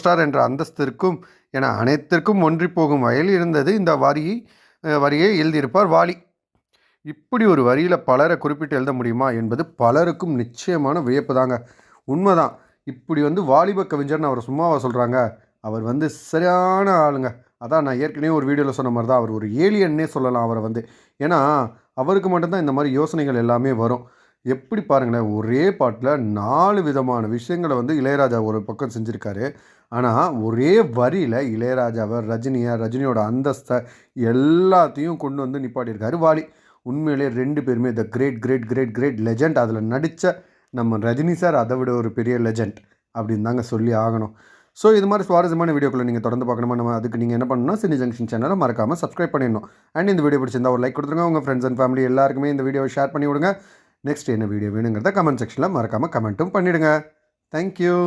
Star என்ற அந்தஸ்திற்கும் என அனைத்திற்கும் ஒன்றி போகும் வகையில் இருந்தது இந்த வரியை எழுதியிருப்பார் வாலி. இப்படி ஒரு வரியில் பலரை குறிப்பிட்டு எழுத முடியுமா என்பது பலருக்கும் நிச்சயமான வியப்பு தாங்க. உண்மைதான். இப்படி வாலிப கவிஞர்னு அவரை சும்மாவா சொல்கிறாங்க? அவர் சரியான ஆளுங்க. அதான் நான் ஏற்கனவே ஒரு வீடியோவில் சொன்ன மாதிரி தான், அவர் ஒரு ஏலியன்னே சொல்லலாம் அவரை. ஏன்னா அவருக்கு மட்டும்தான் இந்த மாதிரி யோசனைகள் எல்லாமே வரும். எப்படி பாருங்களேன், ஒரே பாட்டில் 4 விதமான விஷயங்களை இளையராஜா ஒரு பக்கம் செஞ்சுருக்காரு. ஆனால் ஒரே வரியில் இளையராஜாவை, ரஜினியோட அந்தஸ்தை எல்லாத்தையும் கொண்டு நிப்பாட்டியிருக்காரு வாலி. உண்மையிலே 2 பேருமே the great great great great legend. அதில் நடித்த நம்ம ரஜினி சார் அதை விட ஒரு பெரிய லெஜண்ட் அப்படின்னு தாங்க சொல்லி ஆகணும். ஸோ இது மாதிரி சுவாரஸ்யமான வீடியோக்களை நீங்கள் தொடர்ந்து பார்க்கணுமா, அதுக்கு நீங்கள் என்ன பண்ணணும்னா சினி ஜங்ஷன் சேனலை மறக்காமல் சப்ஸ்கிரைப் பண்ணிடணும். அண்ட் இந்த வீடியோ பிடிச்சிருந்தா ஒரு லைக் கொடுத்துருங்க. உங்கள் ஃப்ரெண்ட்ஸ் அண்ட் ஃபேமிலி எல்லாருக்குமே இந்த வீடியோவை ஷேர் பண்ணி விடுங்க. நெக்ஸ்ட் என்ன வீடியோ வேணுங்கிறத கமெண்ட் செக்ஷனில் மறக்காமல் கமெண்ட்டும் பண்ணிவிடுங்க. தேங்க்யூ.